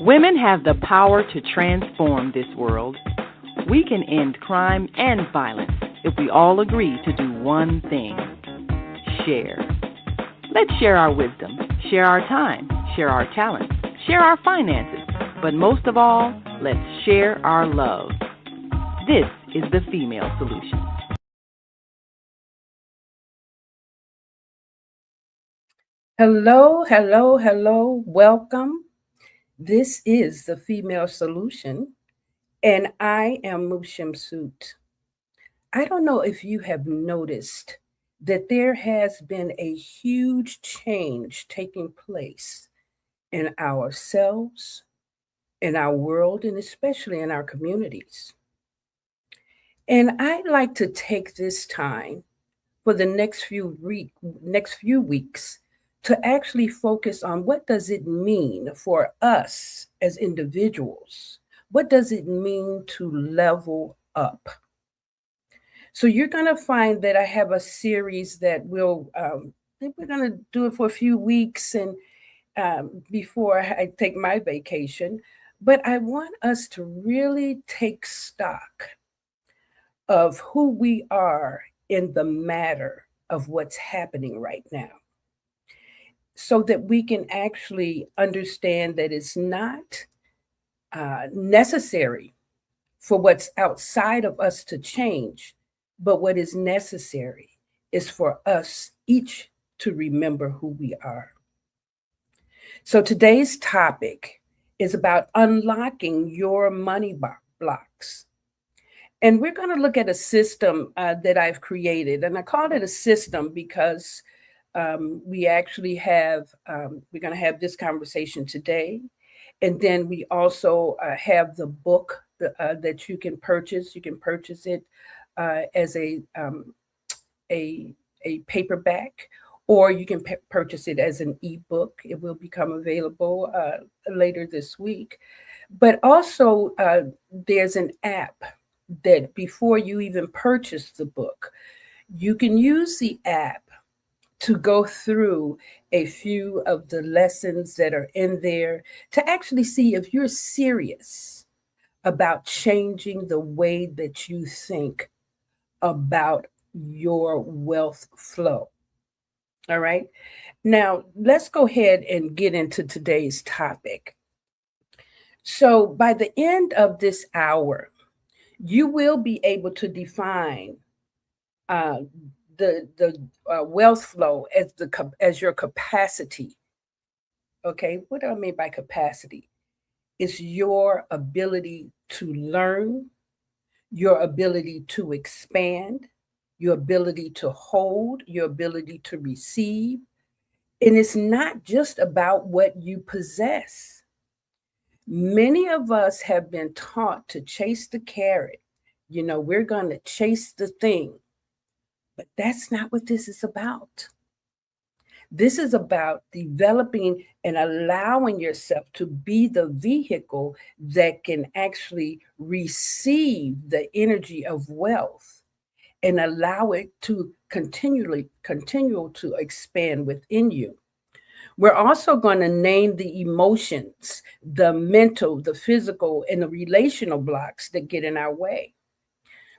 Women have the power to transform this world. We can end crime and violence if we all agree to do one thing: share. Let's share our wisdom, share our time, share our talents, share our finances, but most of all, let's share our love. This is the Female Solution. Hello, hello, hello. Welcome. This is the Female Solution, and I am Shemsu-t. I don't know if you have noticed that there has been a huge change taking place in ourselves, in our world, and especially in our communities. And I'd like to take this time for the next few weeks to actually focus on what does it mean for us as individuals? What does it mean to level up? So you're going to find that I have a series that we're going to do it for a few weeks and before I take my vacation. But I want us to really take stock of who we are in the matter of what's happening right now, so that we can actually understand that it's not necessary for what's outside of us to change, but what is necessary is for us each to remember who we are. So today's topic is about unlocking your money blocks. And we're going to look at a system that I've created. And I called it a system because we actually we're going to have this conversation today. And then we also have the book that you can purchase. You can purchase it as a paperback, or you can purchase it as an ebook. It will become available later this week. But also, there's an app that before you even purchase the book, you can use the app to go through a few of the lessons that are in there to actually see if you're serious about changing the way that you think about your wealth flow. All right. Now, let's go ahead and get into today's topic. So, by the end of this hour, you will be able to define uh, the wealth flow as your capacity. Okay, what do I mean by capacity? It's your ability to learn, your ability to expand, your ability to hold, your ability to receive. And it's not just about what you possess. Many of us have been taught to chase the carrot. We're going to chase the thing. But that's not what this is about. This is about developing and allowing yourself to be the vehicle that can actually receive the energy of wealth and allow it to continue to expand within you. We're also going to name the emotions, the mental, the physical, and the relational blocks that get in our way.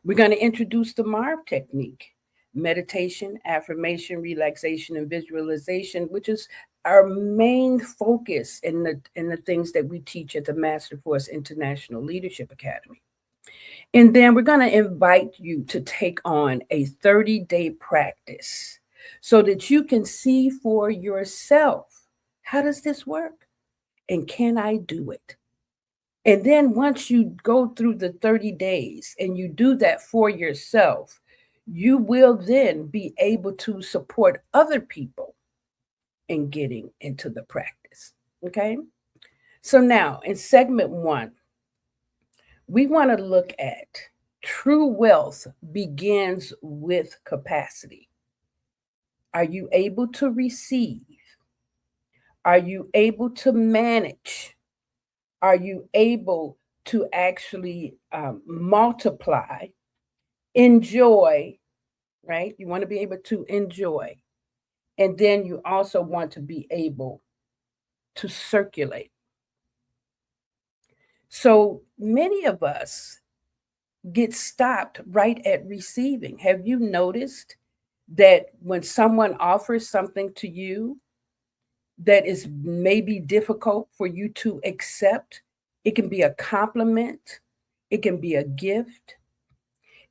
We're going to introduce the MARV technique: meditation, affirmation, relaxation, and visualization, which is our main focus in the things that we teach at the Master Force International Leadership Academy. And then we're going to invite you to take on a 30-day practice so that you can see for yourself, how does this work? And can I do it? And then once you go through the 30 days and you do that for yourself, you will then be able to support other people in getting into the practice. Okay. So now in segment one, we want to look at true wealth begins with capacity. Are you able to receive? Are you able to manage? Are you able to actually multiply, enjoy, right? You want to be able to enjoy. And then you also want to be able to circulate. So many of us get stopped right at receiving. Have you noticed that when someone offers something to you that is maybe difficult for you to accept, it can be a compliment, it can be a gift,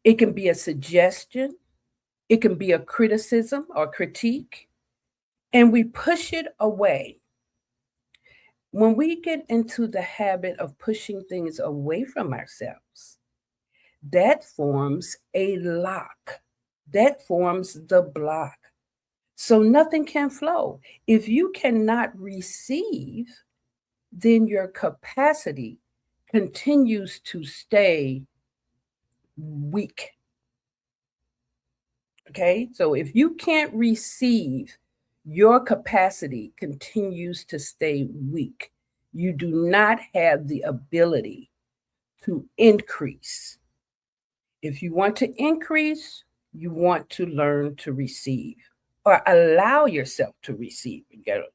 it can be a suggestion, it can be a criticism or critique, and we push it away. When we get into the habit of pushing things away from ourselves, that forms a lock. That forms the block. So nothing can flow. If you cannot receive, then your capacity continues to stay weak. Okay? So if you can't receive, your capacity continues to stay weak. You do not have the ability to increase. If you want to increase, you want to learn to receive or allow yourself to receive. You got to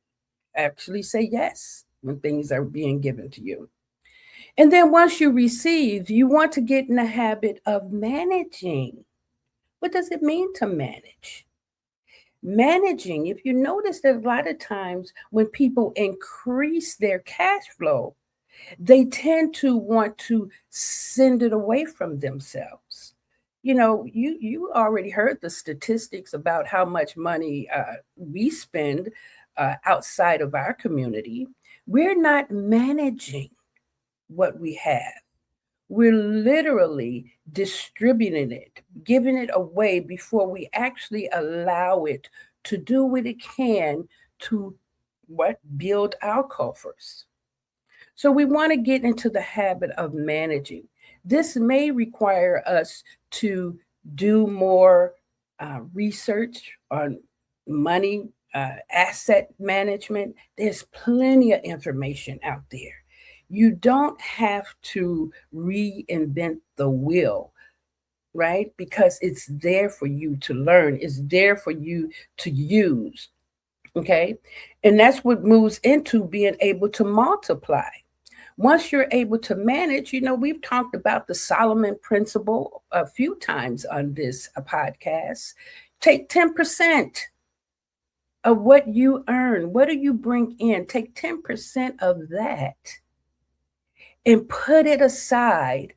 actually say yes when things are being given to you. And then once you receive, you want to get in the habit of managing. What does it mean to manage? Managing, if you notice that a lot of times when people increase their cash flow, they tend to want to send it away from themselves. You already heard the statistics about how much money we spend outside of our community. We're not managing what we have. We're literally distributing it, giving it away before we actually allow it to do what it can to build our coffers. So we want to get into the habit of managing. This may require us to do more research on money, asset management. There's plenty of information out there. You don't have to reinvent the wheel, right? Because it's there for you to learn, it's there for you to use. Okay. And that's what moves into being able to multiply. Once you're able to manage, we've talked about the Solomon principle a few times on this podcast. Take 10% of what you earn. What do you bring in? Take 10% of that and put it aside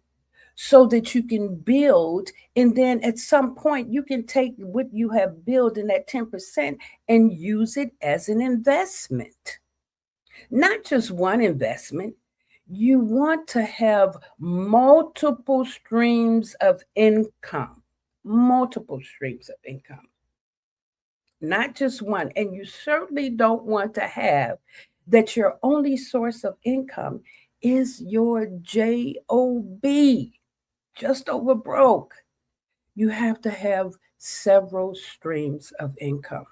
so that you can build. And then at some point, you can take what you have built in that 10% and use it as an investment. Not just one investment. You want to have multiple streams of income, multiple streams of income, not just one. And you certainly don't want to have that your only source of income is your JOB, just over broke. You have to have several streams of income.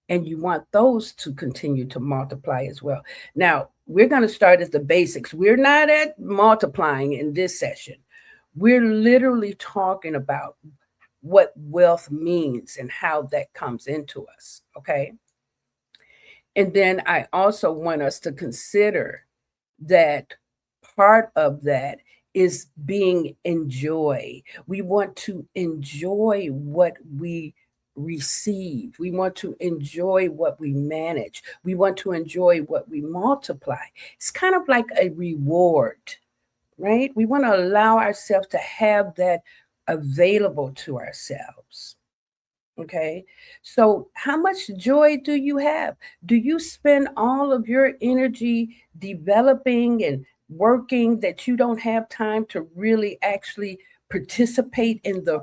And you want those to continue to multiply as well. Now, we're going to start at the basics. We're not at multiplying in this session. We're literally talking about what wealth means and how that comes into us. Okay. And then I also want us to consider that part of that is being enjoy. We want to enjoy what we receive. We want to enjoy what we manage. We want to enjoy what we multiply. It's kind of like a reward, right? We want to allow ourselves to have that available to ourselves. Okay. So, how much joy do you have? Do you spend all of your energy developing and working that you don't have time to really actually participate in the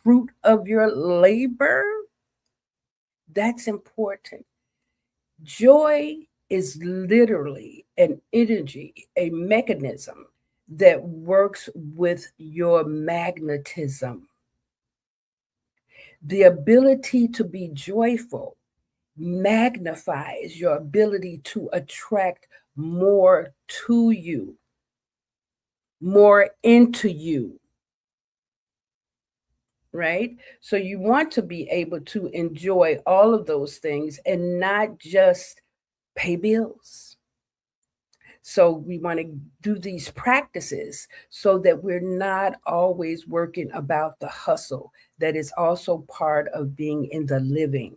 fruit of your labor? That's important. Joy is literally an energy, a mechanism that works with your magnetism. The ability to be joyful magnifies your ability to attract more to you, more into you, right? So you want to be able to enjoy all of those things and not just pay bills. So we want to do these practices so that we're not always working about the hustle, that is also part of being in the living.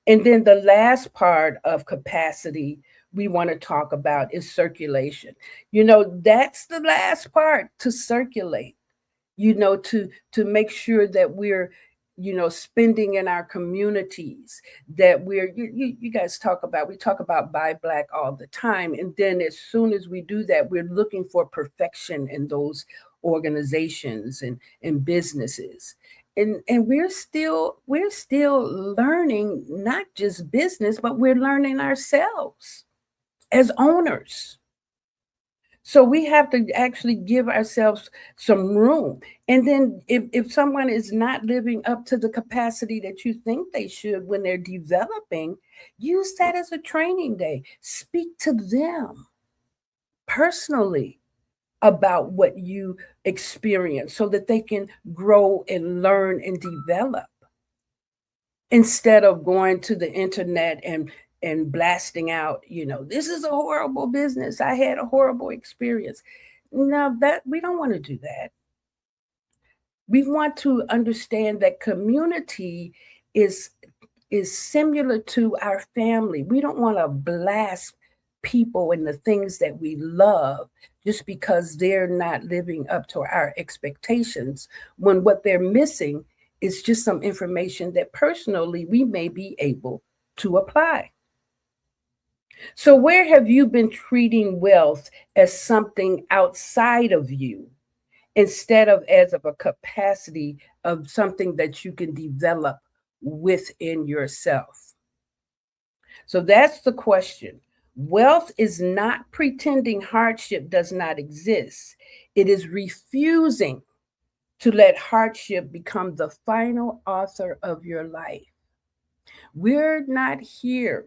And then the last part of capacity we want to talk about is circulation. That's the last part, to circulate, to make sure that we're spending in our communities, that you guys we talk about buy black all the time, and then as soon as we do that, we're looking for perfection in those organizations and businesses. And we're still learning, not just business, but we're learning ourselves as owners. So we have to actually give ourselves some room. And then if someone is not living up to the capacity that you think they should when they're developing, use that as a training day. Speak to them personally about what you experience so that they can grow and learn and develop, instead of going to the internet and blasting out, this is a horrible business, I had a horrible experience. Now, that we don't want to do that. We want to understand that community is similar to our family. We don't want to blast people and the things that we love just because they're not living up to our expectations, when what they're missing is just some information that personally we may be able to apply. So, where have you been treating wealth as something outside of you instead of as of a capacity of something that you can develop within yourself? So that's the question. Wealth is not pretending hardship does not exist. It is refusing to let hardship become the final author of your life. We're not here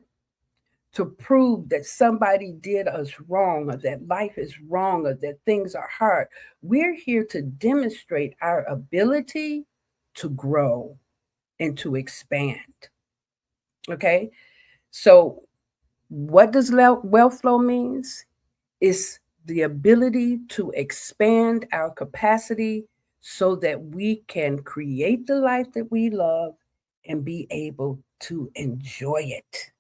to prove that somebody did us wrong, or that life is wrong, or that things are hard. We're here to demonstrate our ability to grow and to expand. Okay? So what does wealth flow means? It's the ability to expand our capacity so that we can create the life that we love and be able to enjoy it.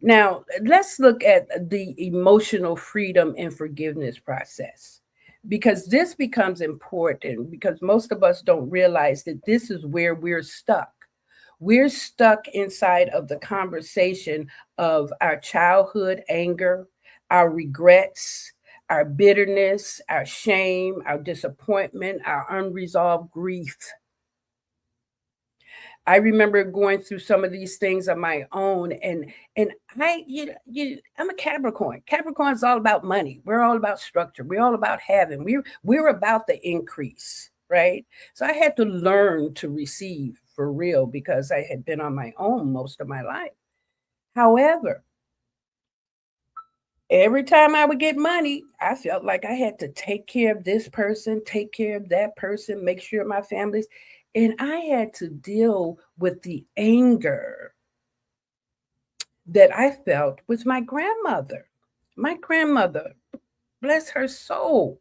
Now, let's look at the emotional freedom and forgiveness process, because this becomes important, because most of us don't realize that this is where we're stuck. We're stuck inside of the conversation of our childhood anger, our regrets, our bitterness, our shame, our disappointment, our unresolved grief. I remember going through some of these things on my own, and I'm a Capricorn. Capricorn is all about money. We're all about structure. We're all about having. We're about the increase, right? So I had to learn to receive for real, because I had been on my own most of my life. However, every time I would get money, I felt like I had to take care of this person, take care of that person, make sure my family's, and I had to deal with the anger that I felt with my grandmother. My grandmother, bless her soul,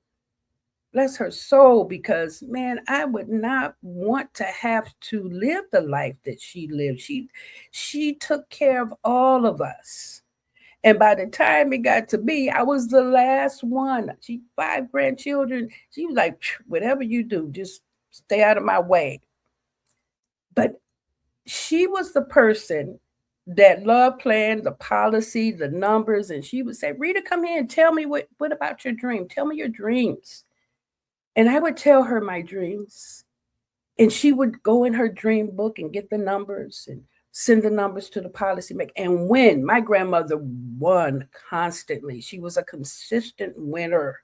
bless her soul, because man, I would not want to have to live the life that she lived. She took care of all of us. And by the time it got to me, I was the last one. She 5 grandchildren. She was like, whatever you do, just stay out of my way. But she was the person that loved playing the policy, the numbers, and she would say, Rita, come here and tell me what about your dream? Tell me your dreams. And I would tell her my dreams. And she would go in her dream book and get the numbers and send the numbers to the policymaker and win. My grandmother won constantly. She was a consistent winner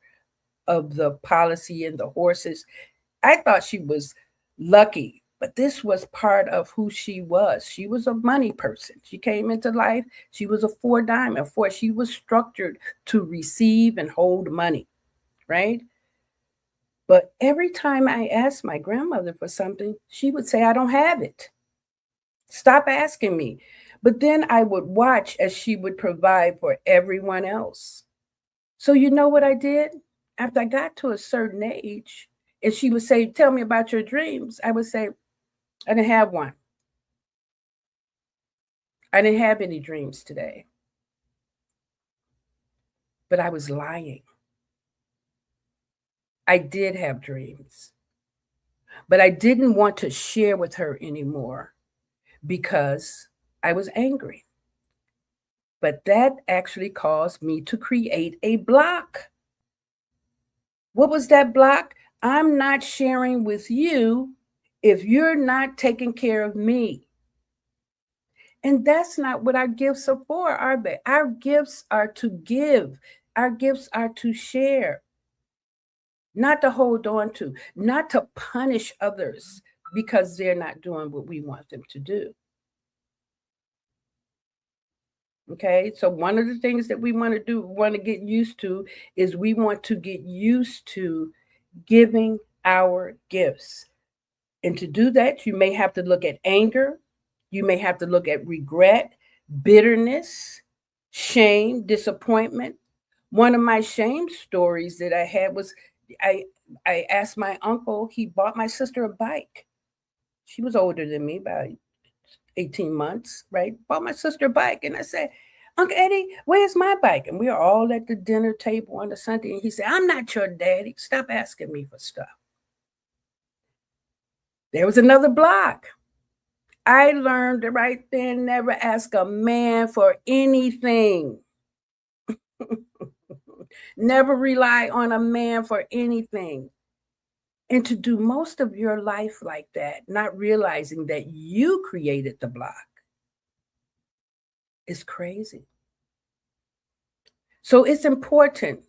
of the policy and the horses. I thought she was lucky, but this was part of who she was. She was a money person. She came into life. She was a 4 diamond. She was structured to receive and hold money, right? But every time I asked my grandmother for something, she would say, I don't have it. Stop asking me. But then I would watch as she would provide for everyone else. So you know what I did? After I got to a certain age, and she would say, "Tell me about your dreams," I would say, "I didn't have one. I didn't have any dreams today." But I was lying. I did have dreams, but I didn't want to share with her anymore because I was angry. But that actually caused me to create a block. What was that block? I'm not sharing with you if you're not taking care of me. And that's not what our gifts are for, are they? Our gifts are to give, our gifts are to share, not to hold on to, not to punish others because they're not doing what we want them to do. Okay, so one of the things that we want to do, want to get used to, is we want to get used to giving our gifts. And to do that, you may have to look at anger, you may have to look at regret, bitterness, shame, disappointment. One of my shame stories that I had was I I asked my uncle, he bought my sister a bike. She was older than me, about 18 months, right? Bought my sister a bike. And I said, "Uncle Eddie, where's my bike?" And we are all at the dinner table on a Sunday. And he said, "I'm not your daddy. Stop asking me for stuff." There was another block. I learned right then, never ask a man for anything. Never rely on a man for anything. And to do most of your life like that, not realizing that you created the block, is crazy. So it's important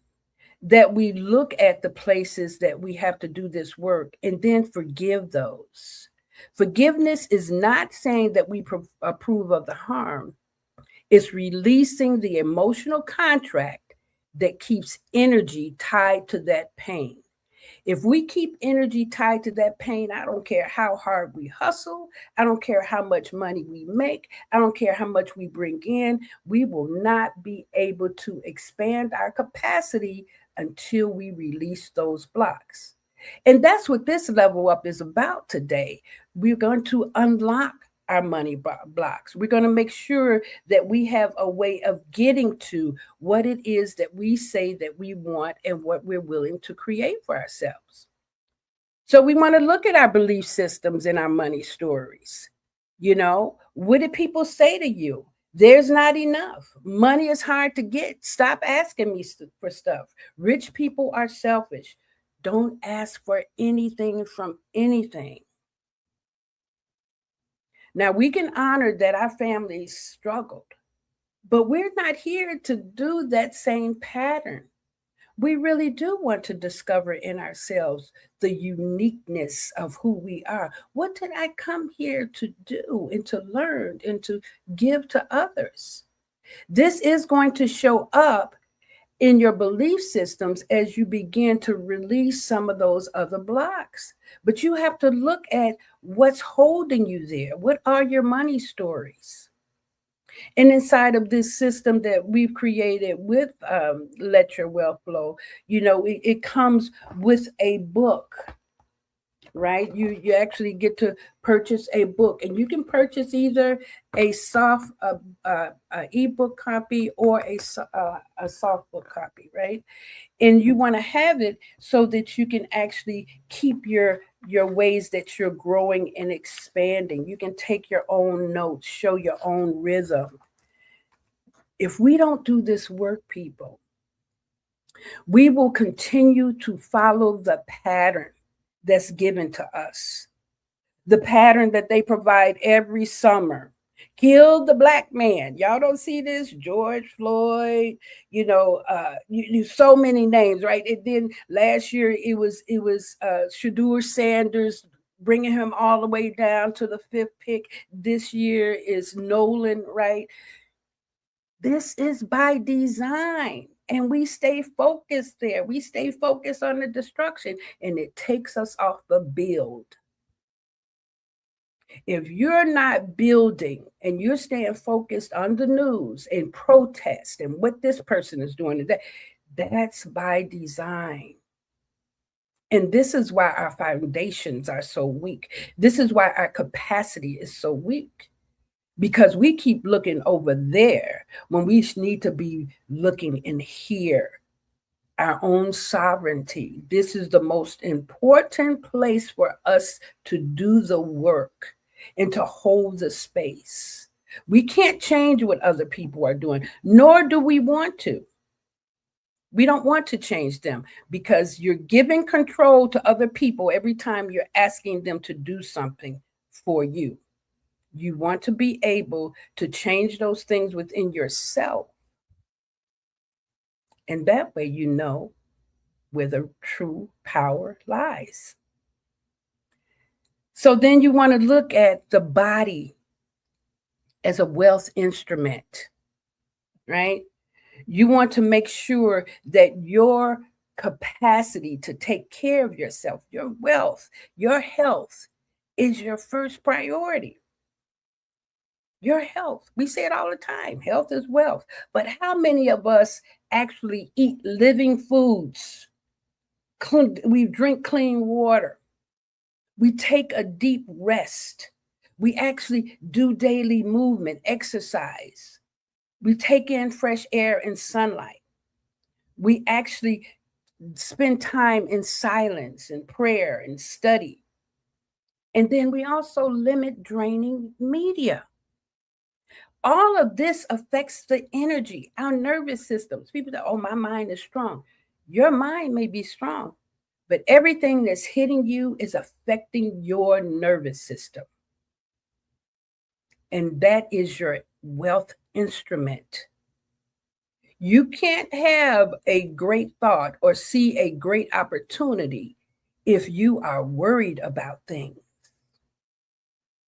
that we look at the places that we have to do this work and then forgive those. Forgiveness is not saying that we approve of the harm, it's releasing the emotional contract that keeps energy tied to that pain. If we keep energy tied to that pain, I don't care how hard we hustle, I don't care how much money we make, I don't care how much we bring in, we will not be able to expand our capacity until we release those blocks. And that's what this level up is about today. We're going to unlock our money blocks. We're going to make sure that we have a way of getting to what it is that we say that we want and what we're willing to create for ourselves. So we want to look at our belief systems and our money stories. You know, what did people say to you? There's not enough. Money is hard to get. Stop asking me for stuff. Rich people are selfish. Don't ask for anything from anything. Now, we can honor that our families struggled, but we're not here to do that same pattern. We really do want to discover in ourselves the uniqueness of who we are. What did I come here to do and to learn and to give to others? This is going to show up in your belief systems as you begin to release some of those other blocks. But you have to look at what's holding you there. What are your money stories? And inside of this system that we've created with Let Your Wealth Flow, you know, it comes with a book, right? You actually get to purchase a book, and you can purchase either a soft ebook copy or a soft book copy, right? And you want to have it so that you can actually keep your ways that you're growing and expanding. You can take your own notes, show your own rhythm. If we don't do this work, people, we will continue to follow the pattern that's given to us, the pattern that they provide every summer. Kill the black man. Y'all don't see this? George Floyd, so many names, right? And then last year it was Shadur Sanders, bringing him all the way down to the fifth pick. This year is Nolan, right? This is by design. And we stay focused there. We stay focused on the destruction, and it takes us off the build. If you're not building and you're staying focused on the news and protest and what this person is doing, that's by design. And this is why our foundations are so weak. This is why our capacity is so weak, because we keep looking over there when we need to be looking in here. Our own sovereignty. This is the most important place for us to do the work and to hold the space. We can't change what other people are doing, nor do we want to. We don't want to change them because you're giving control to other people every time you're asking them to do something for you. You want to be able to change those things within yourself. And that way you know where the true power lies. So then you want to look at the body as a wealth instrument, right? You want to make sure that your capacity to take care of yourself, your wealth, your health is your first priority. Your health. We say it all the time. Health is wealth. But how many of us actually eat living foods? We drink clean water. We take a deep rest. We actually do daily movement, exercise. We take in fresh air and sunlight. We actually spend time in silence and prayer and study. And then we also limit draining media. All of this affects the energy, our nervous systems. People say, oh, my mind is strong. Your mind may be strong, but everything that's hitting you is affecting your nervous system. And that is your wealth instrument. You can't have a great thought or see a great opportunity if you are worried about things.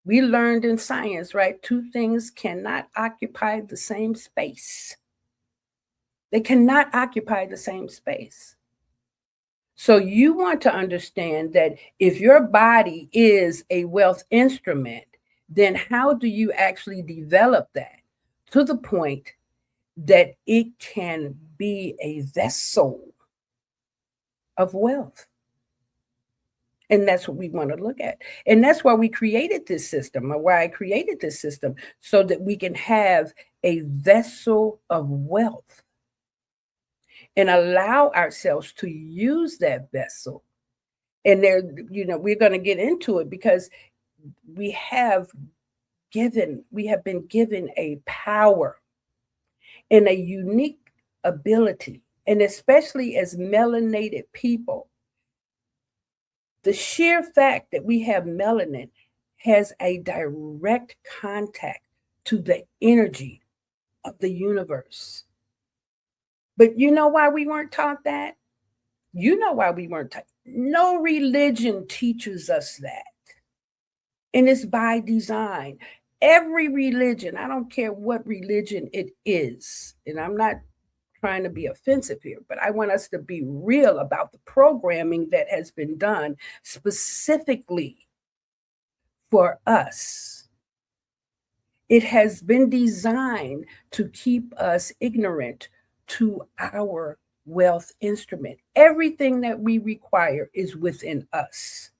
We learned in science, right? Two things cannot occupy the same space. They cannot occupy the same space. So you want to understand that if your body is a wealth instrument, then how do you actually develop that to the point that it can be a vessel of wealth? And that's what we want to look at. And that's why we created this system, or why I created this system, so that we can have a vessel of wealth and allow ourselves to use that vessel. And there, we're going to get into it because we have been given a power and a unique ability, and especially as melanated people, the sheer fact that we have melanin has a direct contact to the energy of the universe. But you know why we weren't taught that? You know why we weren't taught. No religion teaches us that. And it's by design. Every religion, I don't care what religion it is, and I'm not trying to be offensive here, but I want us to be real about the programming that has been done specifically for us. It has been designed to keep us ignorant to our wealth instrument. Everything that we require is within us.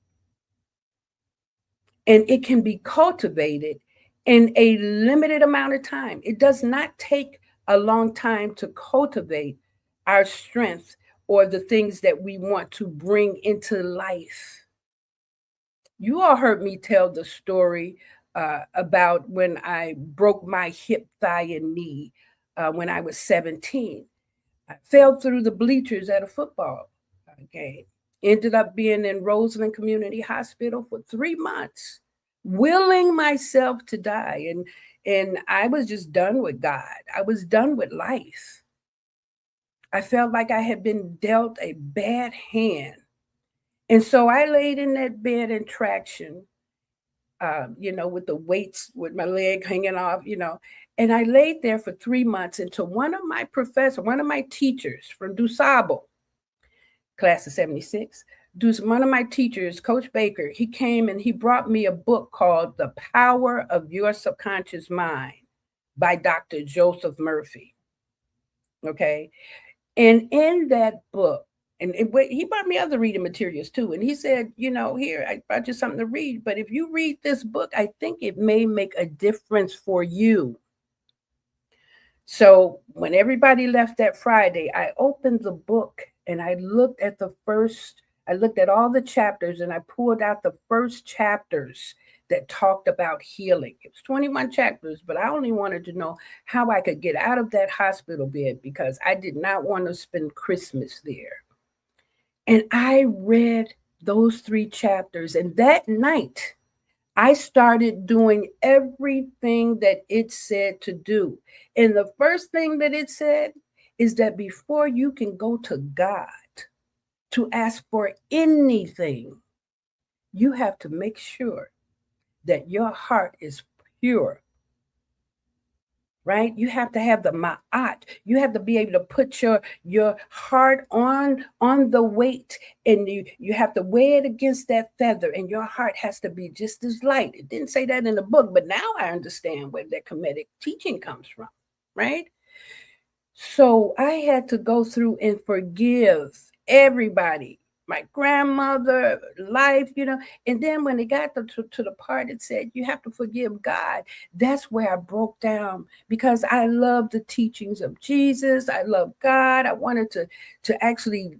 And it can be cultivated in a limited amount of time. It does not take a long time to cultivate our strength or the things that we want to bring into life. You all heard me tell the story about when I broke my hip, thigh, and knee when I was 17. I fell through the bleachers at a football game. Ended up being in Roseland Community Hospital for 3 months, willing myself to die. And I was just done with God. I was done with life. I felt like I had been dealt a bad hand. And so I laid in that bed in traction, with the weights, with my leg hanging off, and I laid there for 3 months until one of my teachers from DuSable, class of 76, one of my teachers, Coach Baker, he came and he brought me a book called The Power of Your Subconscious Mind by Dr. Joseph Murphy. Okay. And in that book, he brought me other reading materials too. And he said, here, I brought you something to read. But if you read this book, I think it may make a difference for you. So when everybody left that Friday, I opened the book and I looked at all the chapters, and I pulled out the first chapters that talked about healing. It was 21 chapters, but I only wanted to know how I could get out of that hospital bed because I did not want to spend Christmas there. And I read those 3 chapters, and that night I started doing everything that it said to do. And the first thing that it said is that before you can go to God to ask for anything, you have to make sure that your heart is pure. Right? You have to have the ma'at. You have to be able to put your heart on the weight, and you have to weigh it against that feather, and your heart has to be just as light. It didn't say that in the book, but now I understand where that Kemetic teaching comes from, right? So I had to go through and forgive everybody, my grandmother, life, and then when it got to the part it said you have to forgive God, that's where I broke down, because I love the teachings of Jesus. I love God. I wanted to actually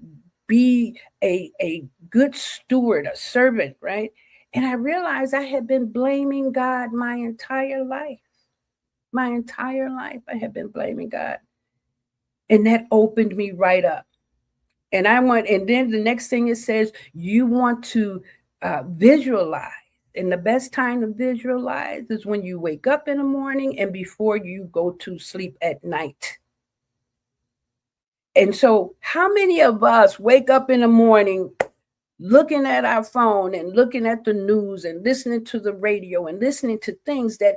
be a good steward, a servant, right? And I realized I had been blaming God my entire life. My entire life I had been blaming God. And that opened me right up. And then the next thing it says, you want to visualize. And the best time to visualize is when you wake up in the morning and before you go to sleep at night. And so how many of us wake up in the morning looking at our phone and looking at the news and listening to the radio and listening to things that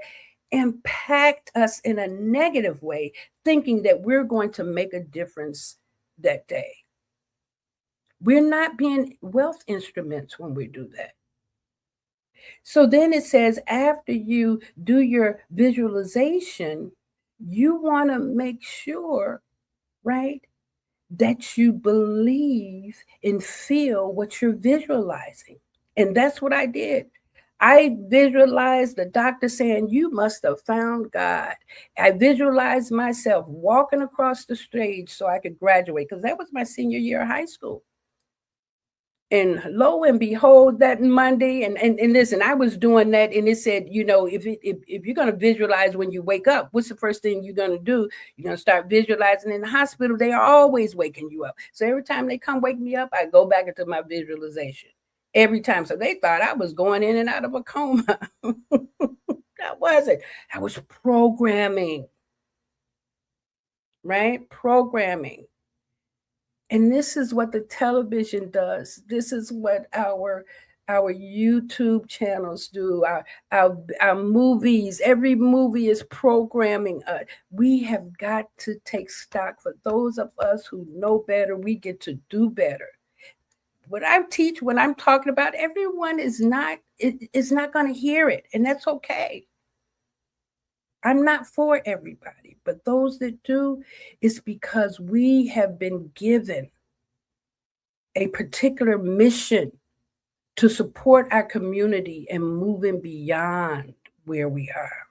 impact us in a negative way, thinking that we're going to make a difference that day? We're not being wealth instruments when we do that. So then it says, after you do your visualization, you want to make sure, right, that you believe and feel what you're visualizing. And that's what I did. I visualized the doctor saying, you must have found God. I visualized myself walking across the stage so I could graduate, because that was my senior year of high school. And lo and behold, that Monday, and listen, I was doing that, and it said, if you're going to visualize when you wake up, what's the first thing you're going to do? You're going to start visualizing. In the hospital, they are always waking you up. So every time they come wake me up, I go back into my visualization every time. So they thought I was going in and out of a coma. That wasn't. I was programming, right? Programming. And this is what the television does. This is what our YouTube channels do. Our movies. Every movie is programming us. We have got to take stock. For those of us who know better, we get to do better. What I teach, when I'm talking about, everyone is not going to hear it, and that's okay. I'm not for everybody, but those that do, it's because we have been given a particular mission to support our community and moving beyond where we are.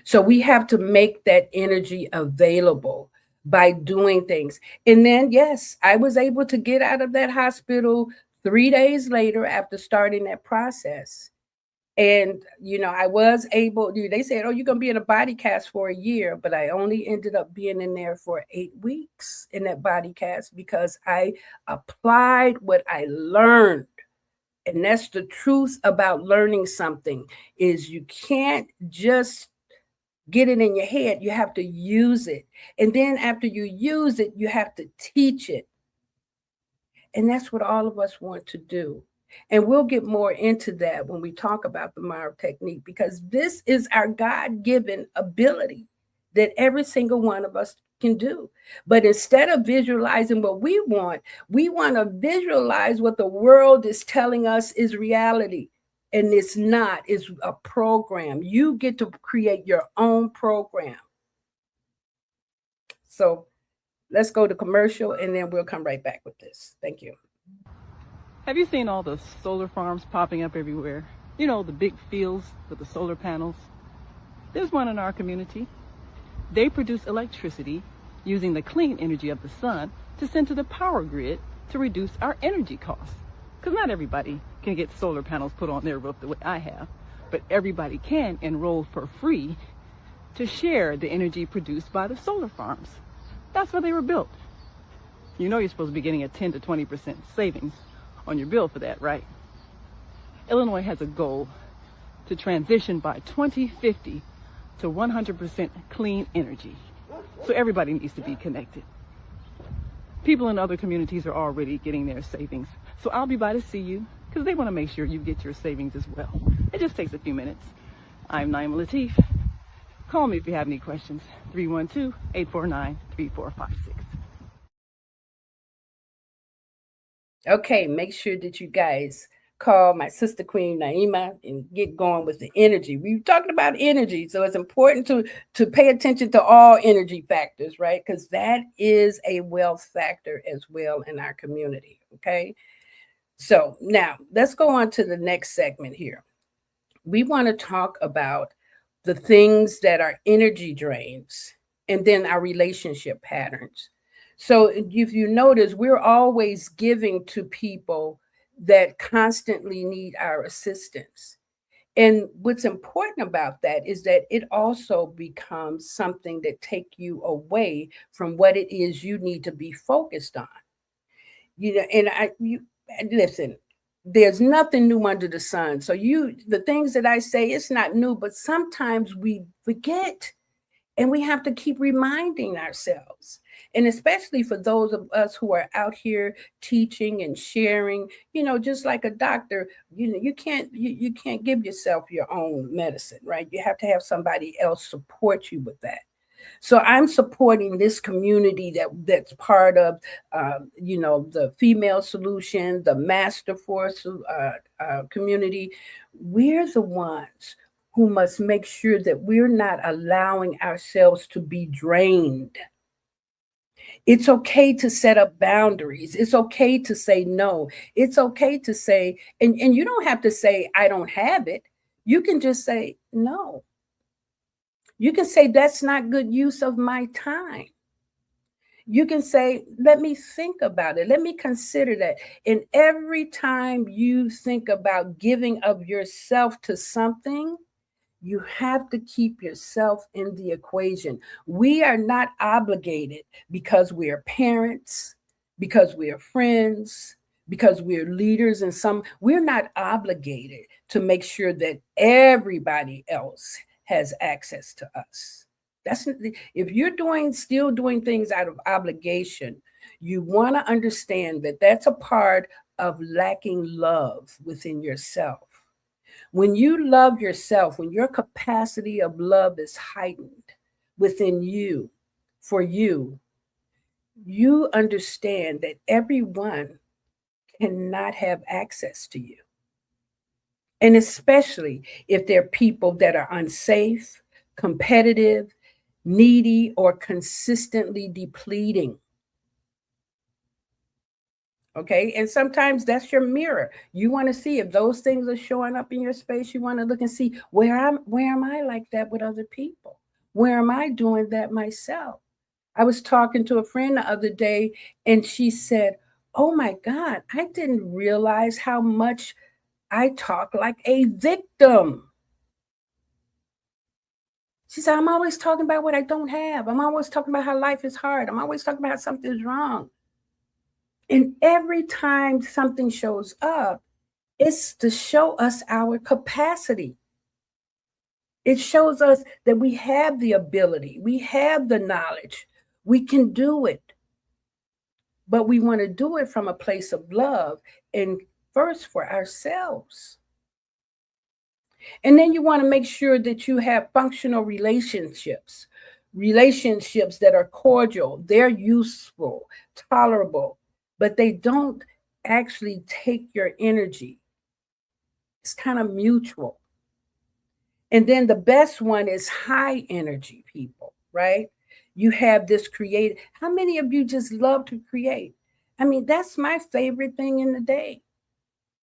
So we have to make that energy available by doing things. And then, yes, I was able to get out of that hospital 3 days later after starting that process. And, I was able, they said, oh, you're going to be in a body cast for a year, but I only ended up being in there for 8 weeks in that body cast because I applied what I learned. And that's the truth about learning something, is you can't just get it in your head. You have to use it. And then after you use it, you have to teach it. And that's what all of us want to do. And we'll get more into that when we talk about the Mara technique, because this is our God-given ability that every single one of us can do. But instead of visualizing what we want to visualize what the world is telling us is reality. And it's not, it's a program. You get to create your own program. So let's go to commercial and then we'll come right back with this. Thank you. Have you seen all the solar farms popping up everywhere? You know, the big fields with the solar panels. There's one in our community. They produce electricity using the clean energy of the sun to send to the power grid to reduce our energy costs. Because not everybody can get solar panels put on their roof the way I have, but everybody can enroll for free to share the energy produced by the solar farms. That's why they were built. You know you're supposed to be getting a 10 to 20% savings on your bill for that, right? Illinois has a goal to transition by 2050 to 100% clean energy. So everybody needs to be connected. People in other communities are already getting their savings. So I'll be by to see you because they want to make sure you get your savings as well. It just takes a few minutes. I'm Naima Latif. Call me if you have any questions. 312-849-3456. Okay, make sure that you guys call my sister Queen Naima and get going with the energy. We're talking about energy, so it's important to pay attention to all energy factors, right? Because that is a wealth factor as well in our community, okay? So now let's go on to the next segment here. We want to talk about the things that are energy drains and then our relationship patterns. So if you notice, we're always giving to people that constantly need our assistance. And what's important about that is that it also becomes something that take you away from what it is you need to be focused on. You know, and you listen, there's nothing new under the sun. So the things that I say, it's not new, but sometimes we forget and we have to keep reminding ourselves. And especially for those of us who are out here teaching and sharing, just like a doctor, you can't give yourself your own medicine, right? You have to have somebody else support you with that. So I'm supporting this community that's part of, the Female Solution, the Master Force community. We're the ones who must make sure that we're not allowing ourselves to be drained. It's okay to set up boundaries. It's okay to say no. It's okay to say, and you don't have to say, I don't have it. You can just say, no. You can say, that's not good use of my time. You can say, let me think about it. Let me consider that. And every time you think about giving of yourself to something, you have to keep yourself in the equation. We are not obligated because we are parents, because we are friends, because we're leaders we're not obligated to make sure that everybody else has access to us. If you're still doing things out of obligation, you want to understand that that's a part of lacking love within yourself. When you love yourself, when your capacity of love is heightened within you, for you, you understand that everyone cannot have access to you. And especially if they're people that are unsafe, competitive, needy, or consistently depleting. Okay. And sometimes that's your mirror. You want to see if those things are showing up in your space. You want to look and see where am I like that with other people? Where am I doing that myself? I was talking to a friend the other day and she said, oh my God, I didn't realize how much I talk like a victim. She said, I'm always talking about what I don't have. I'm always talking about how life is hard. I'm always talking about how something's wrong. And every time something shows up, it's to show us our capacity. It shows us that we have the ability, we have the knowledge, we can do it. But we want to do it from a place of love and first for ourselves. And then you want to make sure that you have functional relationships. relationships that are cordial, they're useful, tolerable, but they don't actually take your energy. It's kind of mutual. And then the best one is high energy people, right? You have this creative. How many of you just love to create? I mean, that's my favorite thing in the day.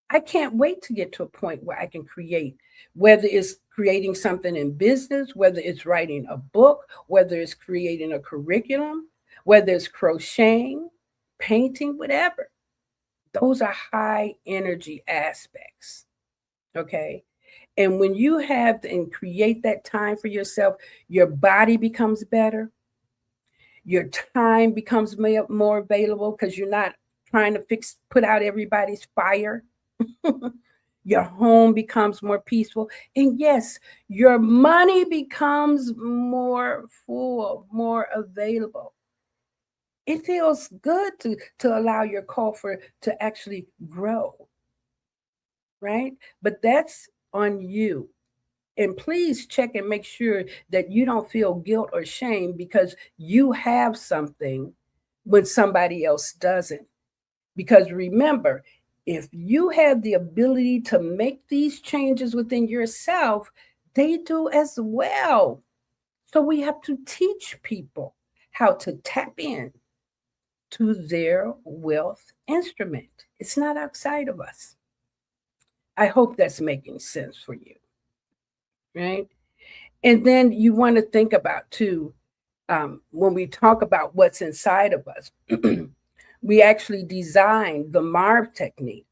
I can't wait to get to a point where I can create, whether it's creating something in business, whether it's writing a book, whether it's creating a curriculum, whether it's crocheting, painting, whatever. Those are high energy aspects. Okay. And when you have and create that time for yourself, your body becomes better. Your time becomes more available because you're not trying to put out everybody's fire. Your home becomes more peaceful. And yes, your money becomes more full, more available. It feels good to allow your coffer to actually grow, right? But that's on you. And please check and make sure that you don't feel guilt or shame because you have something when somebody else doesn't. Because remember, if you have the ability to make these changes within yourself, they do as well. So we have to teach people how to tap in to their wealth instrument. It's not outside of us. I hope that's making sense for you, right? And then you want to think about too, when we talk about what's inside of us, we actually designed the MARV technique.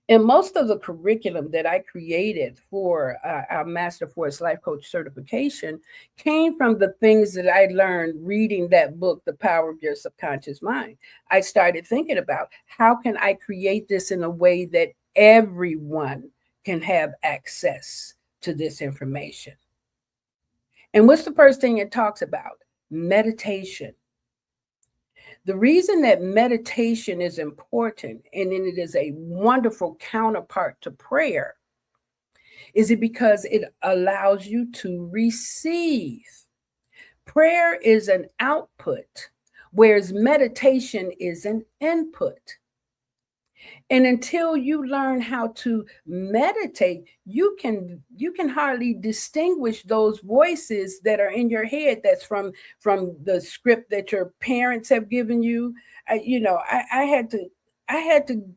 And most of the curriculum that I created for our Master Force Life Coach certification came from the things that I learned reading that book, The Power of Your Subconscious Mind. I started thinking about how can I create this in a way that everyone can have access to this information. And what's the first thing it talks about? Meditation. The reason that meditation is important and it is a wonderful counterpart to prayer is it because it allows you to receive. Prayer is an output, whereas meditation is an input. And until you learn how to meditate, you can hardly distinguish those voices that are in your head that's from the script that your parents have given you. I had to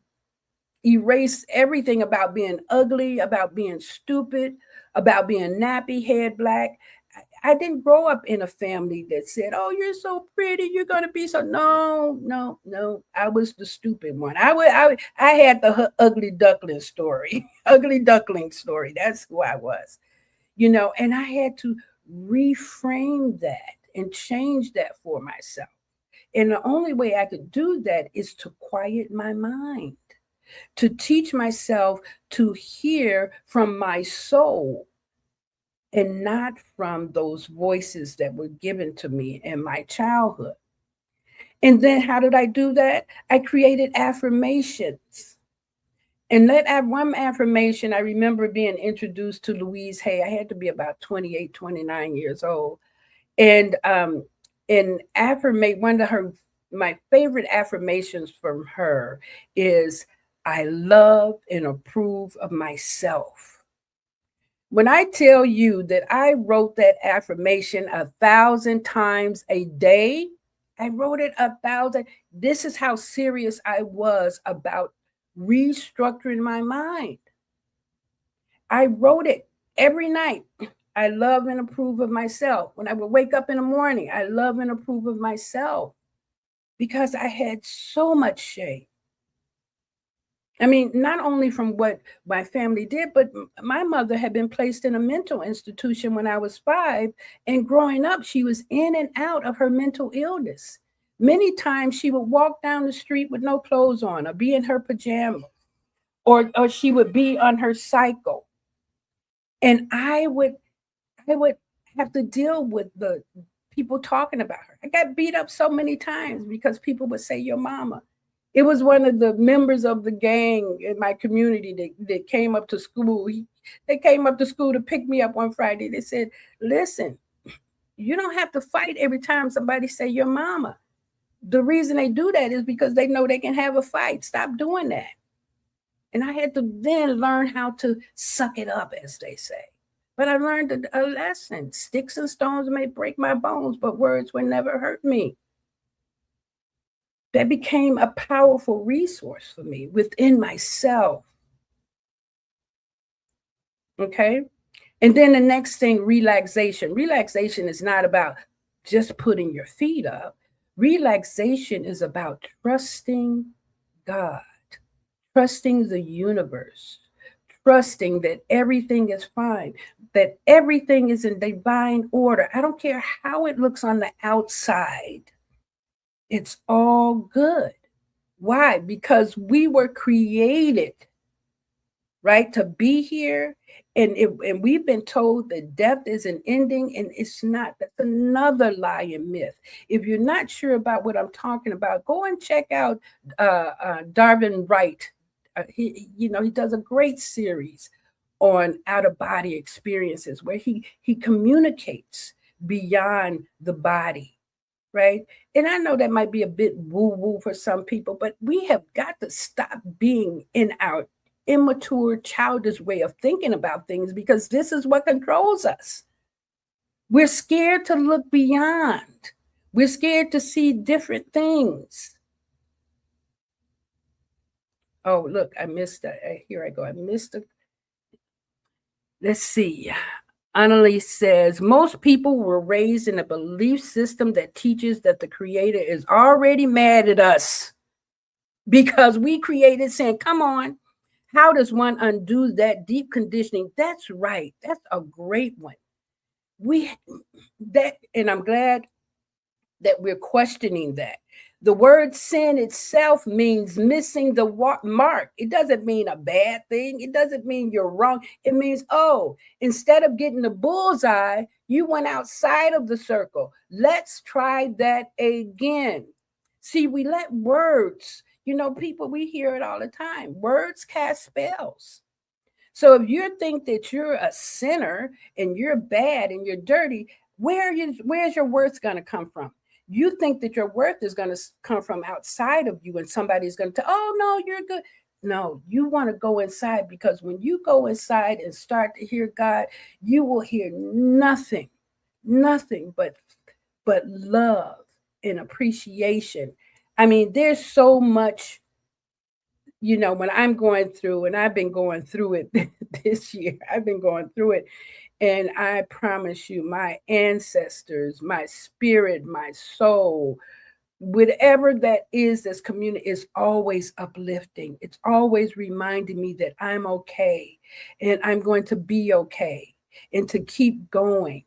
erase everything about being ugly, about being stupid, about being nappy head black. I didn't grow up in a family that said, "Oh, you're so pretty. You're gonna be so." No, no, no. I was the stupid one. I had the ugly duckling story, ugly duckling story. That's who I was, And I had to reframe that and change that for myself. And the only way I could do that is to quiet my mind, to teach myself to hear from my soul and not from those voices that were given to me in my childhood. And then how did I do that? I created affirmations. And one affirmation, I remember being introduced to Louise Hay. I had to be about 28, 29 years old. And one of my favorite affirmations from her is, I love and approve of myself. When I tell you that I wrote that affirmation 1,000 times a day, I wrote it 1,000. This is how serious I was about restructuring my mind. I wrote it every night. I love and approve of myself. When I would wake up in the morning, I love and approve of myself because I had so much shame. I mean, not only from what my family did, but my mother had been placed in a mental institution when I was 5. And growing up, she was in and out of her mental illness. Many times she would walk down the street with no clothes on or be in her pajamas, or she would be on her cycle. And I would have to deal with the people talking about her. I got beat up so many times because people would say, "Your mama." It was one of the members of the gang in my community that came up to school. They came up to school to pick me up one Friday. They said, "Listen, You don't have to fight every time somebody say your mama. The reason they do that is because they know they can have a fight. Stop doing that. And I had to then learn how to suck it up, as they say. But I learned a lesson. Sticks and stones may break my bones, but words will never hurt me. That became a powerful resource for me within myself. Okay. And then the next thing, relaxation. Relaxation is not about just putting your feet up. Relaxation is about trusting God, trusting the universe, trusting that everything is fine, that everything is in divine order. I don't care how it looks on the outside. It's all good. Why? Because we were created, right, to be here. And we've been told that death is an ending, and it's not. That's another lie and myth. If you're not sure about what I'm talking about, go and check out Darwin Wright. He does a great series on out-of-body experiences where he communicates beyond the body, right? And I know that might be a bit woo-woo for some people, but we have got to stop being in our immature, childish way of thinking about things, because this is what controls us. We're scared to look beyond. We're scared to see different things. Oh, look, I missed that. Here I go. I missed it. Let's see. Annalise says, most people were raised in a belief system that teaches that the creator is already mad at us because we created sin. Come on. How does one undo that deep conditioning? That's right. That's a great one. And I'm glad that we're questioning that. The word sin itself means missing the mark. It doesn't mean a bad thing. It doesn't mean you're wrong. It means, instead of getting the bullseye, you went outside of the circle. Let's try that again. See, we let words, people, we hear it all the time. Words cast spells. So if you think that you're a sinner and you're bad and you're dirty, where's your worth going to come from? You think that your worth is going to come from outside of you, and somebody's going to tell, oh, no, you're good. No, you want to go inside, because when you go inside and start to hear God, you will hear nothing but love and appreciation. I mean, there's so much, when I'm going through, and I've been going through it this year, I've been going through it. And I promise you, my ancestors, my spirit, my soul, whatever that is, this community is always uplifting. It's always reminding me that I'm okay and I'm going to be okay and to keep going.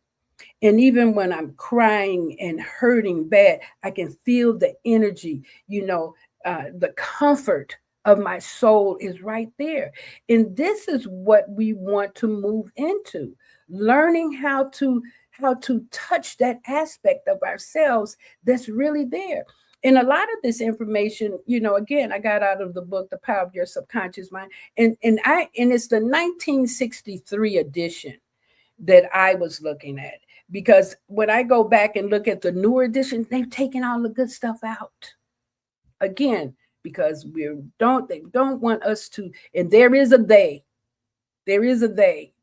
And even when I'm crying and hurting bad, I can feel the energy, the comfort of my soul is right there. And this is what we want to move into. Learning how to touch that aspect of ourselves that's really there. And a lot of this information, again, I got out of the book, The Power of Your Subconscious Mind. And it's the 1963 edition that I was looking at. Because when I go back and look at the newer edition, they've taken all the good stuff out. Again, because they don't want us to, and there is a they.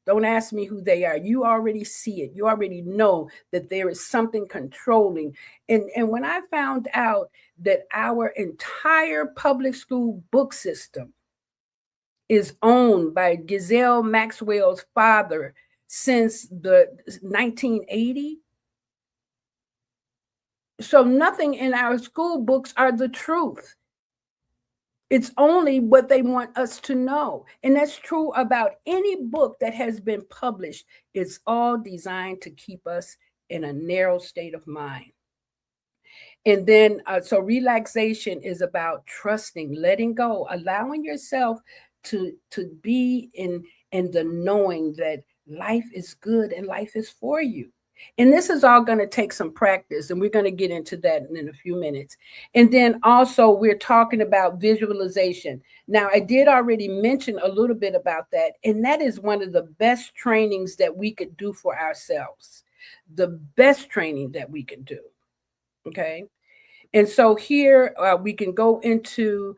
Don't ask me who they are. You already see it. You already know that there is something controlling. And when I found out that our entire public school book system is owned by Giselle Maxwell's father since the 1980s, so nothing in our school books are the truth. It's only what they want us to know. And that's true about any book that has been published. It's all designed to keep us in a narrow state of mind. And then, so relaxation is about trusting, letting go, allowing yourself to be in the knowing that life is good and life is for you. And this is all going to take some practice, and we're going to get into that in a few minutes. And then also we're talking about visualization. Now, I did already mention a little bit about that, and that is one of the best trainings that we could do for ourselves. the best training that we can do. Okay. And so here we can go into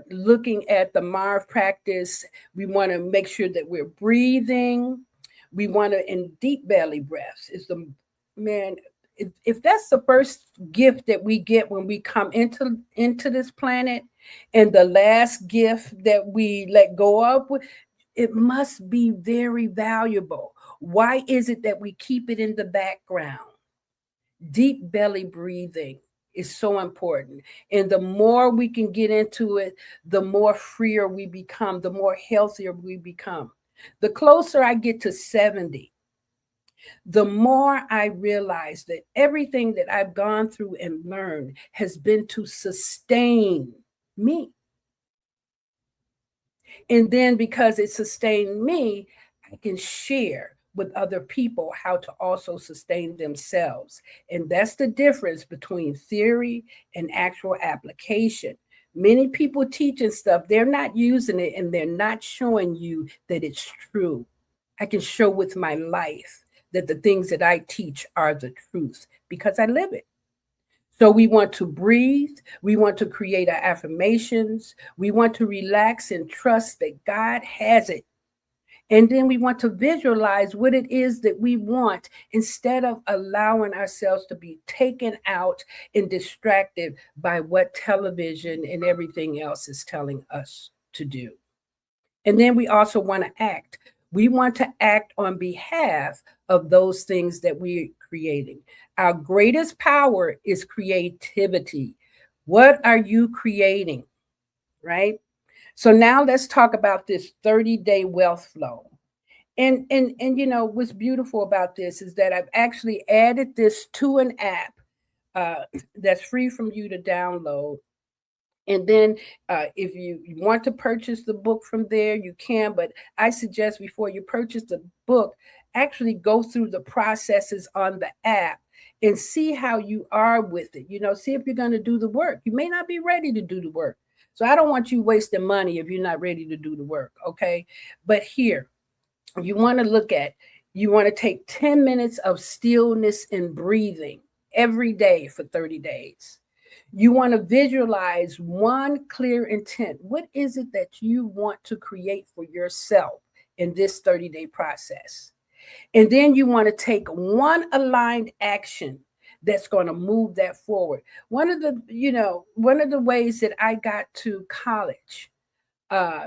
looking at the Marv practice. We want to make sure that we're breathing. We want to, in deep belly breaths, is the man. If that's the first gift that we get when we come into this planet, and the last gift that we let go of, it must be very valuable. Why is it that we keep it in the background? Deep belly breathing is so important. And the more we can get into it, the more freer we become, the more healthier we become. The closer I get to 70, the more I realize that everything that I've gone through and learned has been to sustain me. And then because it sustained me, I can share with other people how to also sustain themselves. And that's the difference between theory and actual application. Many people teaching stuff, they're not using it and they're not showing you that it's true. I can show with my life that the things that I teach are the truth because I live it. So we want to breathe. We want to create our affirmations. We want to relax and trust that God has it. And then we want to visualize what it is that we want instead of allowing ourselves to be taken out and distracted by what television and everything else is telling us to do. And then we also want to act. We want to act on behalf of those things that we're creating. Our greatest power is creativity. What are you creating? Right? So now let's talk about this 30-day wealth flow. And you know what's beautiful about this is that I've actually added this to an app that's free from you to download. And then if you want to purchase the book from there, you can. But I suggest before you purchase the book, actually go through the processes on the app and see how you are with it. You know, see if you're going to do the work. You may not be ready to do the work. So I don't want you wasting money if you're not ready to do the work. Okay. But here, you want to look at, you want to take 10 minutes of stillness and breathing every day for 30 days. You want to visualize one clear intent. What is it that you want to create for yourself in this 30-day process? And then you want to take one aligned action that's going to move that forward. One of the ways that I got to college,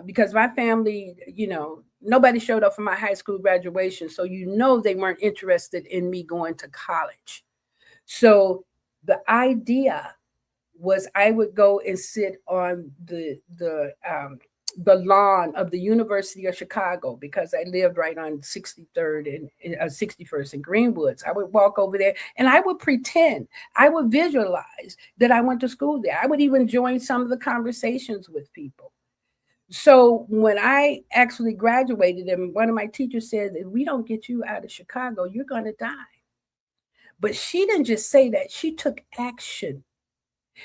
because my family, nobody showed up for my high school graduation. So, they weren't interested in me going to college. So the idea was I would go and sit on the lawn of the University of Chicago because I lived right on 63rd and 61st and Greenwoods. I would walk over there and I would pretend, I would visualize that I went to school there. I would even join some of the conversations with people. So when I actually graduated, and one of my teachers said, if we don't get you out of Chicago, you're going to die. But she didn't just say that. She took action.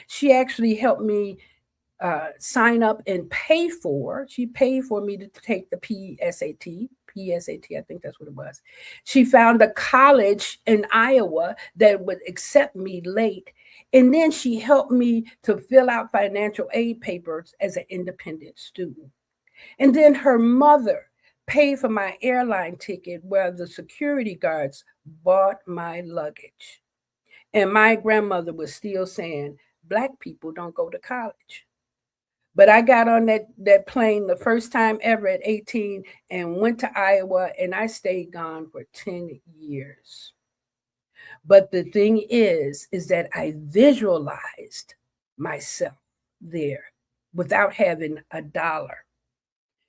She actually helped me sign up and she paid for me to take the PSAT, I think that's what it was. She found a college in Iowa that would accept me late. And then she helped me to fill out financial aid papers as an independent student. And then her mother paid for my airline ticket where the security guards bought my luggage. And my grandmother was still saying, Black people don't go to college. But I got on that plane the first time ever at 18 and went to Iowa, and I stayed gone for 10 years. But the thing is that I visualized myself there without having a dollar.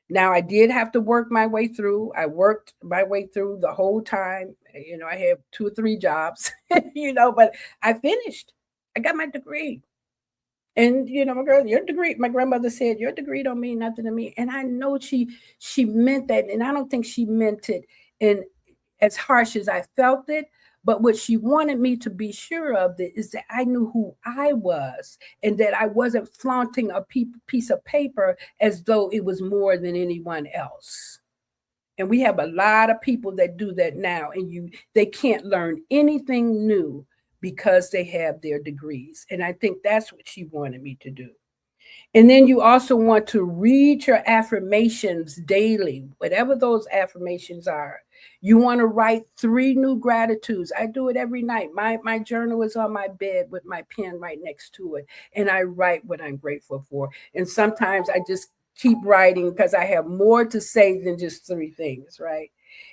Now, I did have to work my way through. I worked my way through the whole time. I had 2 or 3 jobs, but I finished. I got my degree. And, my grandmother said, your degree don't mean nothing to me. And I know she meant that. And I don't think she meant it in as harsh as I felt it. But what she wanted me to be sure of is that I knew who I was and that I wasn't flaunting a piece of paper as though it was more than anyone else. And we have a lot of people that do that now, and they can't learn anything new because they have their degrees. And I think that's what she wanted me to do. And then you also want to read your affirmations daily, whatever those affirmations are. You want to write 3 new gratitudes. I do it every night. My journal is on my bed with my pen right next to it. And I write what I'm grateful for. And sometimes I just keep writing because I have more to say than just 3 things, right?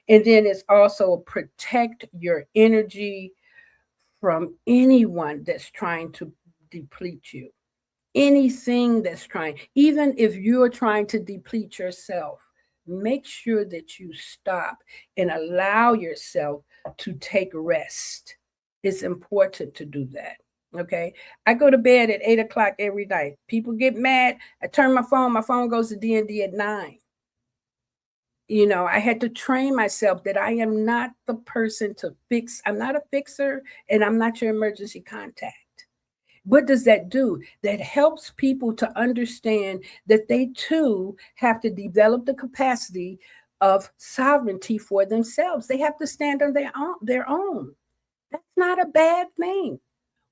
And then it's also protect your energy from anyone that's trying to deplete you. Anything that's trying, even if you're trying to deplete yourself, make sure that you stop and allow yourself to take rest. It's important to do that. Okay. I go to bed at 8 o'clock every night. People get mad. I turn my phone goes to D&D at 9. I had to train myself that I am not the person to fix. I'm not a fixer, and I'm not your emergency contact. What does that do? That helps people to understand that they too have to develop the capacity of sovereignty for themselves. They have to stand on their own. That's not a bad thing.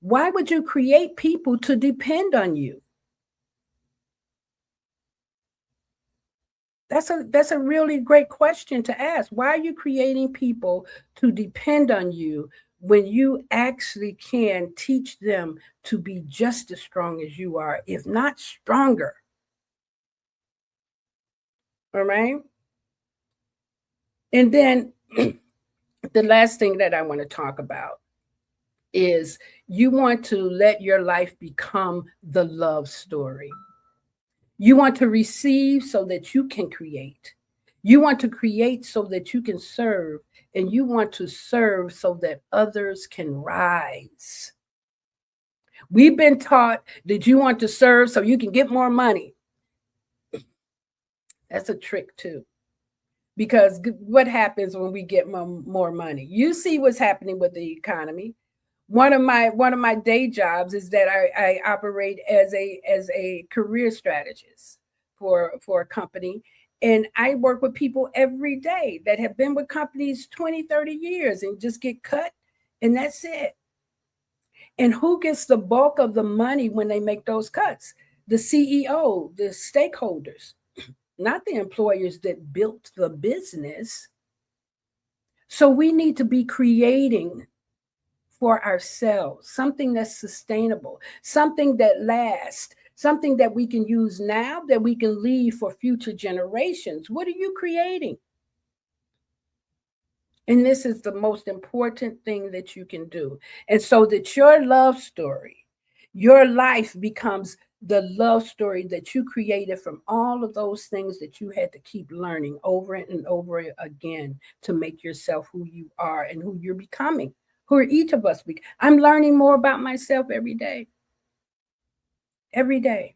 Why would you create people to depend on you? That's a really great question to ask. Why are you creating people to depend on you when you actually can teach them to be just as strong as you are, if not stronger? All right. And then the last thing that I want to talk about is you want to let your life become the love story. You want to receive so that you can create. You want to create so that you can serve, and you want to serve so that others can rise. We've been taught that you want to serve so you can get more money. That's a trick too. Because what happens when we get more money? You see what's happening with the economy. One of my day jobs is that I operate as a career strategist for a company. And I work with people every day that have been with companies 20, 30 years and just get cut, and that's it. And who gets the bulk of the money when they make those cuts? The CEO, the stakeholders, not the employers that built the business. So we need to be creating for ourselves something that's sustainable, something that lasts, something that we can use now, that we can leave for future generations. What are you creating? And this is the most important thing that you can do. And so that your love story, your life becomes the love story that you created from all of those things that you had to keep learning over and over again to make yourself who you are and who you're becoming, who are each of us. I'm learning more about myself every day. Every day.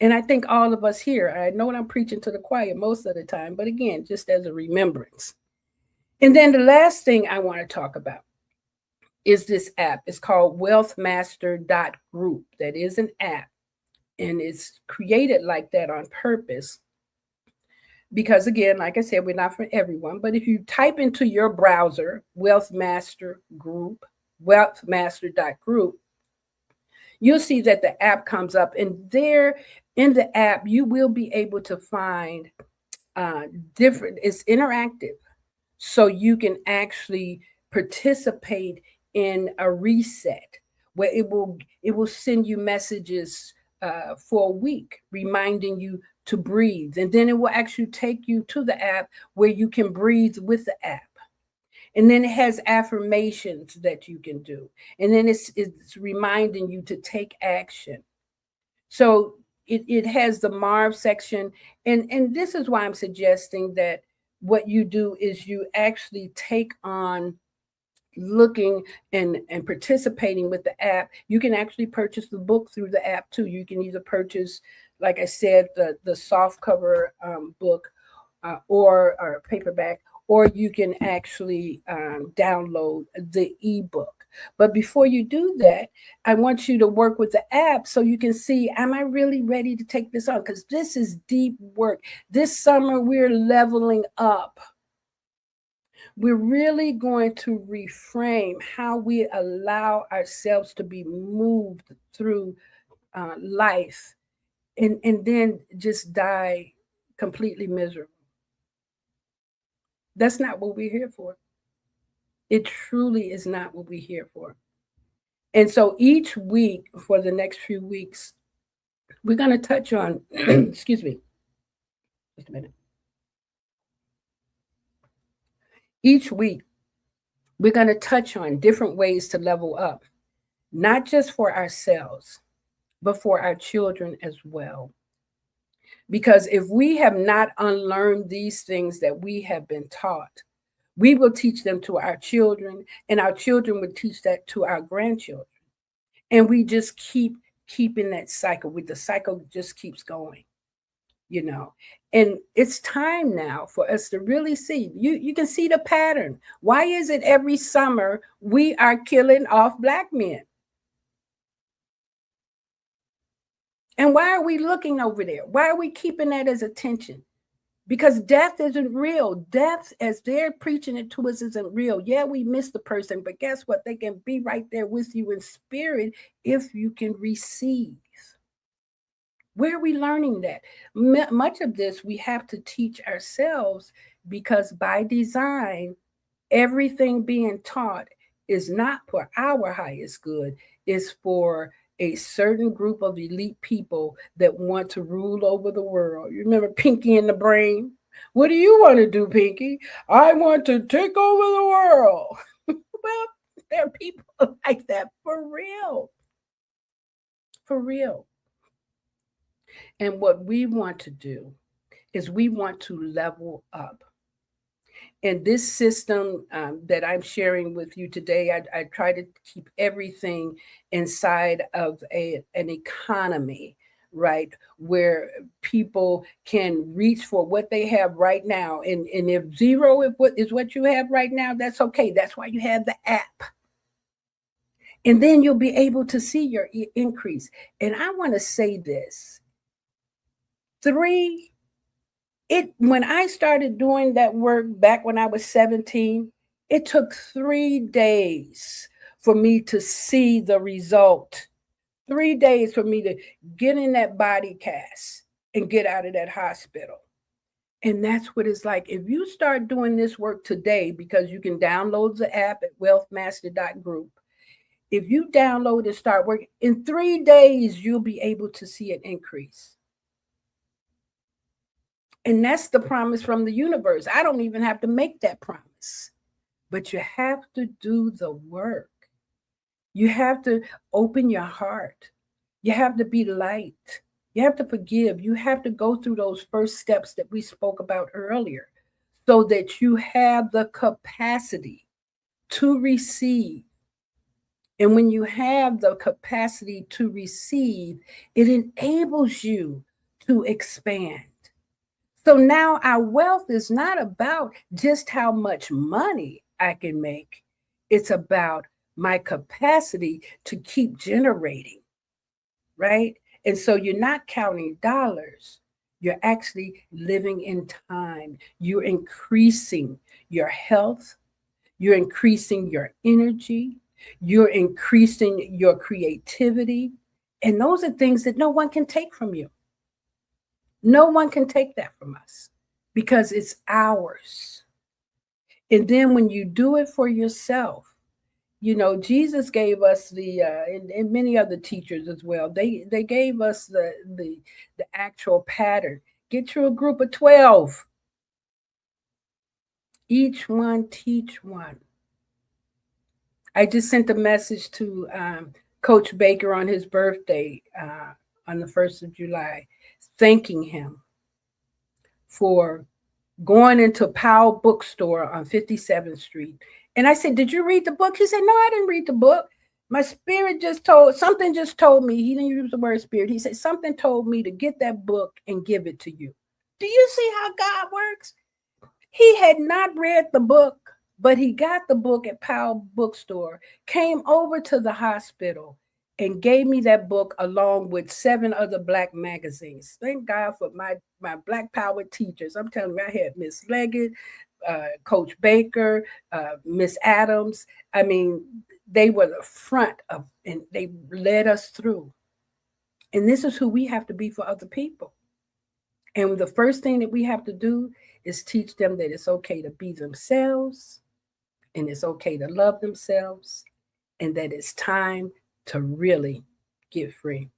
And I think all of us here, I know I'm preaching to the choir most of the time, but again, just as a remembrance. And then the last thing I want to talk about is this app. It's called wealthmaster.group. That is an app, and it's created like that on purpose. Because again, like I said, we're not for everyone, but if you type into your browser, wealthmaster.group, you'll see that the app comes up, and there in the app, you will be able to find different, it's interactive. So you can actually participate in a reset where it will send you messages for a week, reminding you to breathe. And then it will actually take you to the app where you can breathe with the app. And then it has affirmations that you can do. And then it's reminding you to take action. So it has the Marv section. And this is why I'm suggesting that what you do is you actually take on looking and participating with the app. You can actually purchase the book through the app too. You can either purchase, like I said, the soft cover book or paperback, or you can actually download the ebook. But before you do that, I want you to work with the app so you can see, am I really ready to take this on? Because this is deep work. This summer, we're leveling up. We're really going to reframe how we allow ourselves to be moved through life and then just die completely miserable. That's not what we're here for. It truly is not what we're here for. And so each week for the next few weeks, we're going to touch on, excuse me, just a minute. Each week, we're going to touch on different ways to level up, not just for ourselves, but for our children as well. Because if we have not unlearned these things that we have been taught, we will teach them to our children, and our children will teach that to our grandchildren. And we just keeping that cycle. The cycle just keeps going, you know. And it's time now for us to really see. You can see the pattern. Why is it every summer we are killing off Black men? And why are we looking over there? Why are we keeping that as attention? Because death isn't real. Death, as they're preaching it to us, isn't real. Yeah, we miss the person, but guess what? They can be right there with you in spirit if you can receive. Where are we learning that? Much of this we have to teach ourselves, because by design, everything being taught is not for our highest good, it's for a certain group of elite people that want to rule over the world. You remember Pinky and the Brain? What do you want to do, Pinky? I want to take over the world. Well, there are people like that for real. For real. And what we want to do is we want to level up. And this system that I'm sharing with you today, I try to keep everything inside of an economy, right? Where people can reach for what they have right now. And if zero is what you have right now, that's okay. That's why you have the app. And then you'll be able to see your increase. And I want to say this. When I started doing that work back when I was 17, it took 3 days for me to see the result. 3 days for me to get in that body cast and get out of that hospital. And that's what it's like. If you start doing this work today, because you can download the app at wealthmaster.group. If you download and start working, in 3 days, you'll be able to see an increase. And that's the promise from the universe. I don't even have to make that promise. But you have to do the work. You have to open your heart. You have to be light. You have to forgive. You have to go through those first steps that we spoke about earlier, so that you have the capacity to receive. And when you have the capacity to receive, it enables you to expand. So now our wealth is not about just how much money I can make. It's about my capacity to keep generating, right? And so you're not counting dollars. You're actually living in time. You're increasing your health. You're increasing your energy. You're increasing your creativity. And those are things that no one can take from you. No one can take that from us because it's ours. And then when you do it for yourself, you know, Jesus gave us and many other teachers as well. They gave us the actual pattern. Get you a group of 12. Each one teach one. I just sent a message to Coach Baker on his birthday on the 1st of July, thanking him for going into Powell Bookstore on 57th Street. And I said, did you read the book? He said, no, I didn't read the book. My spirit something just told me. He didn't use the word spirit. He said, something told me to get that book and give it to you. Do you see how God works? He had not read the book. But he got the book at Powell Bookstore, came over to the hospital, and gave me that book along with 7 other Black magazines. Thank God for my Black Power teachers. I'm telling you, I had Miss Leggett, Coach Baker, Miss Adams. I mean, they were the front of, and they led us through. And this is who we have to be for other people. And the first thing that we have to do is teach them that it's okay to be themselves, and it's okay to love themselves, and that it's time to really get free.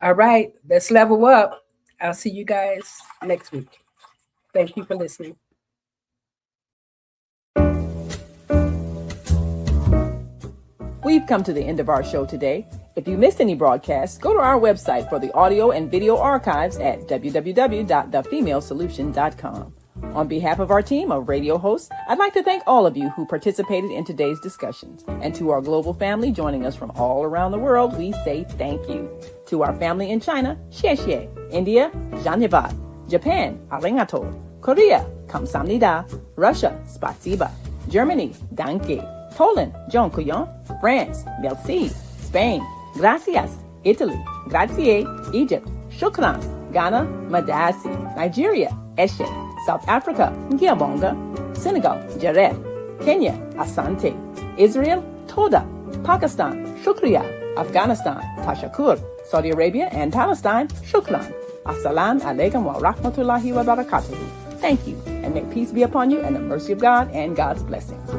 All right, let's level up. I'll see you guys next week. Thank you for listening. We've come to the end of our show today. If you missed any broadcasts, go to our website for the audio and video archives at www.thefemalesolution.com. On behalf of our team of radio hosts, I'd like to thank all of you who participated in today's discussions. And to our global family joining us from all around the world, we say thank you. To our family in China, xie xie. India, Dhanyavad. Japan, arigato. Korea, kamsamnida. Russia, spasiba. Germany, danke. Poland, dziękuję. France, merci. Spain, gracias. Italy, grazie. Egypt, shukran. Ghana, madasi. Nigeria, eshe. South Africa, Ngiyabonga. Senegal, Jareth. Kenya, Asante. Israel, Toda. Pakistan, Shukriya. Afghanistan, Tashakur. Saudi Arabia and Palestine, Shukran. Assalamu alaikum wa rahmatullahi wa barakatuhu. Thank you, and may peace be upon you and the mercy of God and God's blessings.